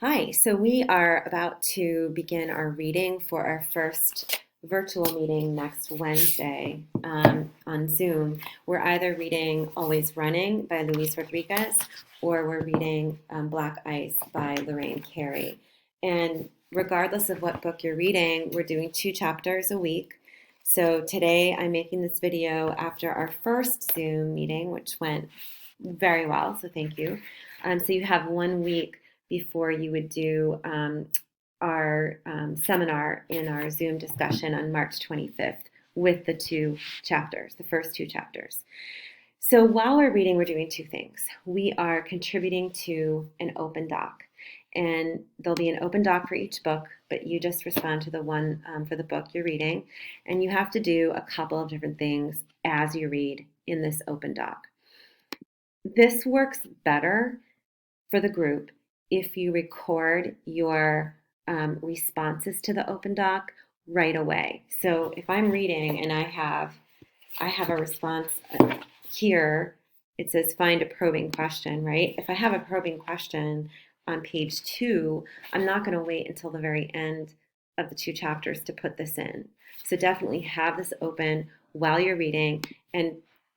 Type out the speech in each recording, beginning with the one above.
Hi, so we are about to begin our reading for our first virtual meeting next Wednesday on Zoom. We're either reading Always Running by Luis Rodriguez or we're reading Black Ice by Lorraine Carey. And regardless of what book you're reading, we're doing 2 chapters a week. So today I'm making this video after our first Zoom meeting, which went very well, so thank you. So you have 1 week before you would do our seminar in our Zoom discussion on March 25th with the 2 chapters, the first 2 chapters. So while we're reading, we're doing 2 things. We are contributing to an open doc, and there'll be an open doc for each book, but you just respond to the one for the book you're reading, and you have to do a couple of different things as you read in this open doc. This works better for the group if you record your responses to the open doc right away. So if I'm reading and I have a response here, it says find a probing question, right? If I have a probing question on page 2, I'm not going to wait until the very end of the 2 chapters to put this in. So definitely have this open while you're reading and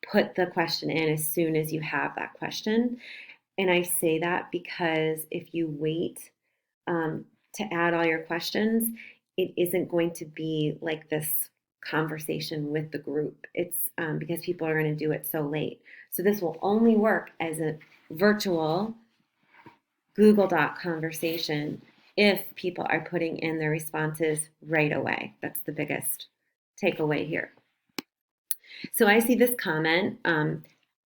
put the question in as soon as you have that question. And I say that because if you wait to add all your questions, it isn't going to be like this conversation with the group. It's because people are going to do it so late. So this will only work as a virtual Google Doc conversation if people are putting in their responses right away. That's the biggest takeaway here. So I see this comment.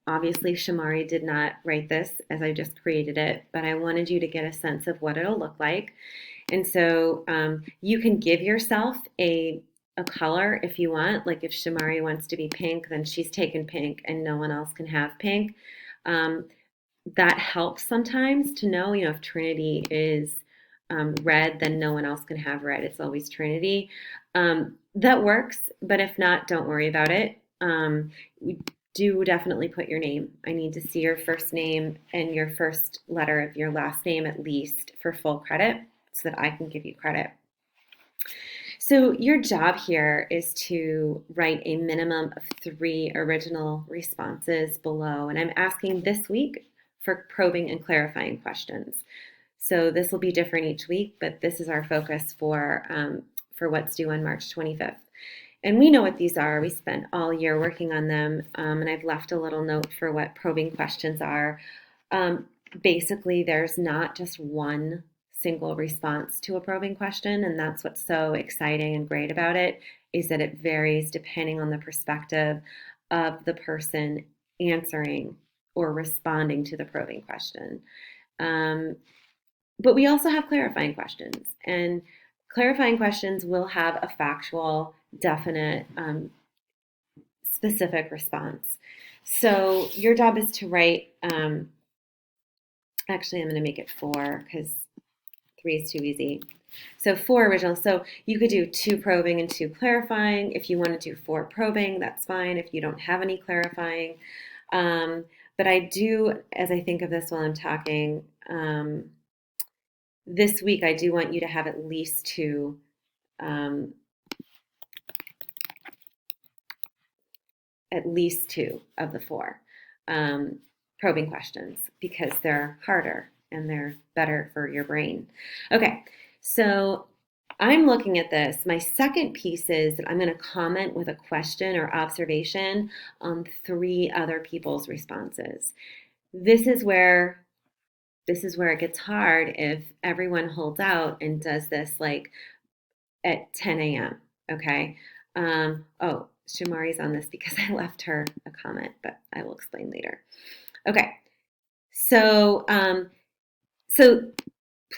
Obviously, Shamari did not write this as I just created it, but I wanted you to get a sense of what it'll look like. And so you can give yourself a color if you want. Like if Shamari wants to be pink, then she's taken pink and no one else can have pink. That helps sometimes to know, if Trinity is red, then no one else can have red. It's always Trinity. That works, but if not, don't worry about it. Do definitely put your name. I need to see your first name and your first letter of your last name at least for full credit so that I can give you credit. So your job here is to write a minimum of 3 original responses below, and I'm asking this week for probing and clarifying questions. So this will be different each week, but this is our focus for what's due on March 25th. And we know what these are. We spent all year working on them, and I've left a little note for what probing questions are. Basically, there's not just one single response to a probing question, and that's what's so exciting and great about it, is that it varies depending on the perspective of the person answering or responding to the probing question. But we also have clarifying questions, and clarifying questions will have a factual, definite, specific response. So your job is to write, actually I'm going to make it 4 because 3 is too easy. So 4 original. So you could do 2 probing and 2 clarifying. If you want to do 4 probing, that's fine if you don't have any clarifying. But I do, as I think of this while I'm talking, this week I do want you to have at least 2 of the 4 probing questions because they're harder and they're better for your brain. Okay, so I'm looking at this. My second piece is that I'm going to comment with a question or observation on 3 other people's responses. This is where it gets hard if everyone holds out and does this like at 10 a.m. Okay. Oh, Shamari's on this because I left her a comment, but I will explain later. Okay. So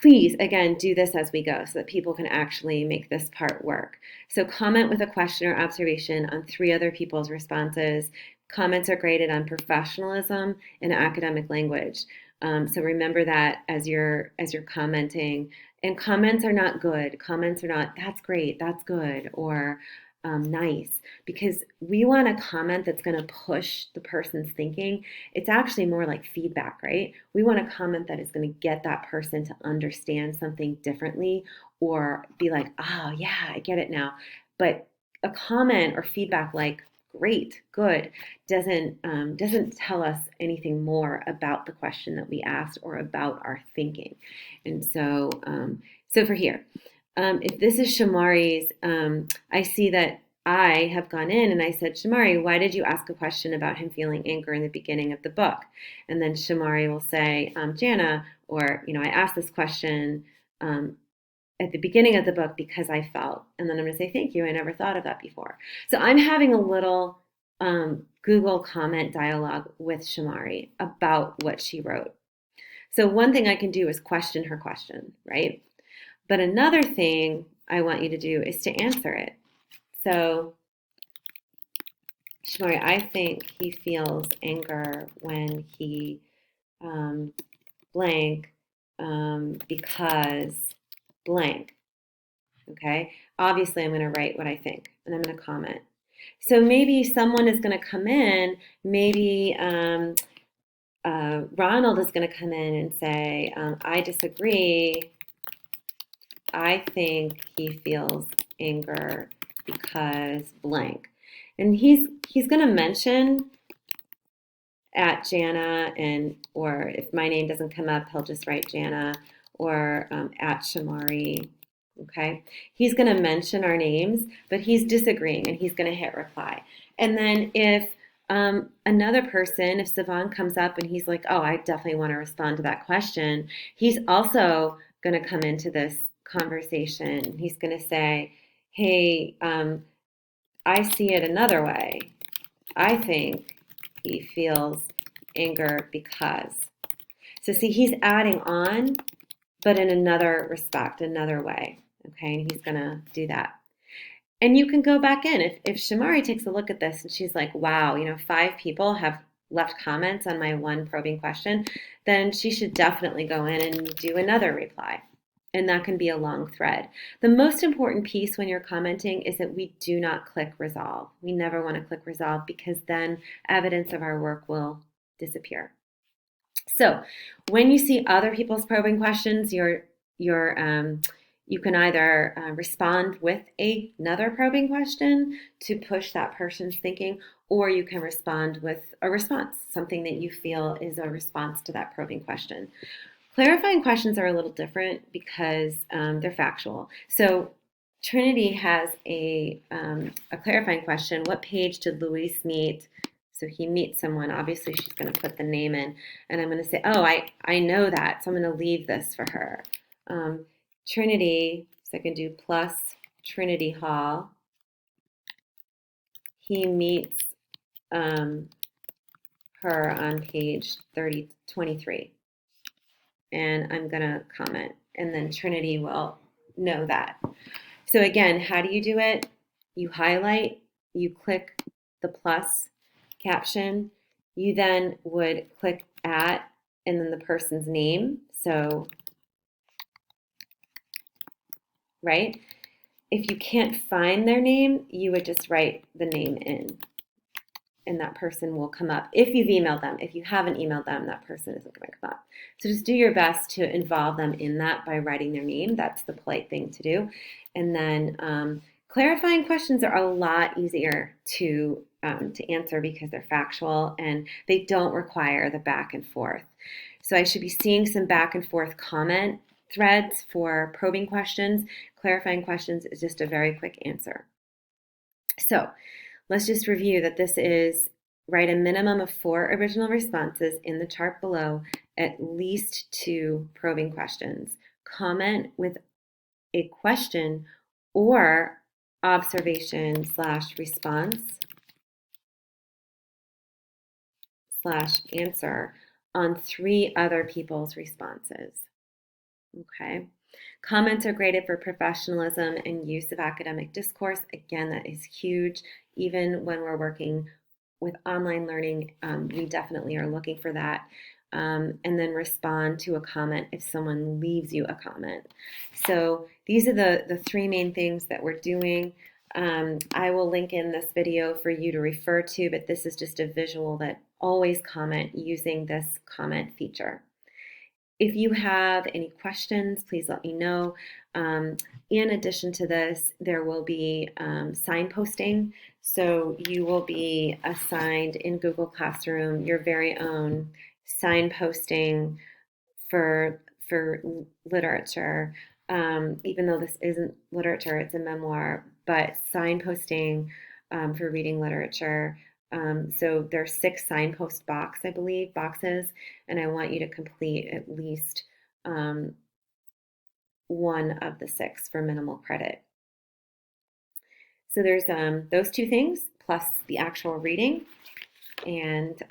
please, again, do this as we go so that people can actually make this part work. So comment with a question or observation on 3 other people's responses. Comments are graded on professionalism and academic language. So remember that as you're commenting. And comments are not good. Comments are not, that's great, that's good, or nice, because we want a comment that's going to push the person's thinking. It's actually more like feedback, right? We want a comment that is going to get that person to understand something differently or be like, oh, yeah, I get it now. But a comment or feedback like, great, good, doesn't tell us anything more about the question that we asked or about our thinking. And so for here, if this is Shamari's, I see that I have gone in and I said, Shamari, why did you ask a question about him feeling anger in the beginning of the book? And then Shamari will say, Jana, or, I asked this question at the beginning of the book because I felt, and then I'm going to say, thank you, I never thought of that before. So I'm having a little Google comment dialogue with Shamari about what she wrote. So one thing I can do is question her question, right? But another thing I want you to do is to answer it. So, Shamari, I think he feels anger when he blank because blank. Okay? Obviously, I'm going to write what I think, and I'm going to comment. So maybe someone is going to come in, maybe Ronald is going to come in and say, I disagree. I think he feels anger because blank. And he's going to mention at Jana, or if my name doesn't come up, he'll just write Jana, or at Shamari. Okay, he's going to mention our names, but he's disagreeing, and he's going to hit reply. And then if another person, if Savan comes up and he's like, oh, I definitely want to respond to that question, he's also going to come into this conversation. He's going to say, hey, I see it another way. I think he feels anger because. So see, he's adding on, but in another respect, another way. Okay, and he's going to do that. And you can go back in. If Shamari takes a look at this and she's like, wow, 5 people have left comments on my one probing question, then she should definitely go in and do another reply. And that can be a long thread. The most important piece when you're commenting is that we do not click resolve. We never want to click resolve because then evidence of our work will disappear. So when you see other people's probing questions, you can either respond with another probing question to push that person's thinking, or you can respond with a response, something that you feel is a response to that probing question. Clarifying questions are a little different because they're factual. So Trinity has a clarifying question. What page did Luis meet? So he meets someone. Obviously, she's going to put the name in. And I'm going to say, oh, I know that. So I'm going to leave this for her. Trinity, so I can do plus Trinity Hall. He meets her on page 23. And I'm going to comment. And then Trinity will know that. So again, how do you do it? You highlight, you click the plus caption. You then would click at, and then the person's name. So, right? If you can't find their name, you would just write the name in. And that person will come up. If you've emailed them, if you haven't emailed them, that person isn't going to come up. So just do your best to involve them in that by writing their name. That's the polite thing to do. And then clarifying questions are a lot easier to answer because they're factual and they don't require the back and forth. So I should be seeing some back and forth comment threads for probing questions. Clarifying questions is just a very quick answer. So let's just review that this is write a minimum of 4 original responses in the chart below, at least 2 probing questions. Comment with a question or observation / response / answer on 3 other people's responses. Okay. Comments are graded for professionalism and use of academic discourse. Again, that is huge. Even when we're working with online learning, we definitely are looking for that. And then respond to a comment if someone leaves you a comment. So these are the 3 main things that we're doing. I will link in this video for you to refer to, but this is just a visual that always comment using this comment feature. If you have any questions, please let me know. In addition to this, there will be signposting. So you will be assigned in Google Classroom your very own signposting for literature. Even though this isn't literature, it's a memoir, but signposting for reading literature. So there are 6 signpost boxes, and I want you to complete at least one of the 6 for minimal credit. So there's those 2 things plus the actual reading. And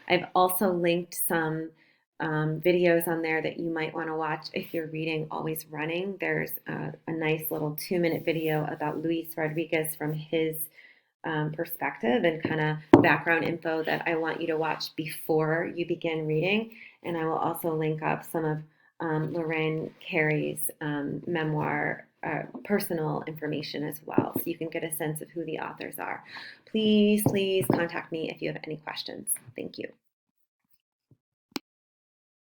I've also linked some videos on there that you might want to watch if you're reading Always Running. There's a nice little 2-minute video about Luis Rodriguez from his perspective and kind of background info that I want you to watch before you begin reading. And I will also link up some of Lorraine Carey's memoir personal information as well, so you can get a sense of who the authors are. Please contact me if you have any questions. Thank you.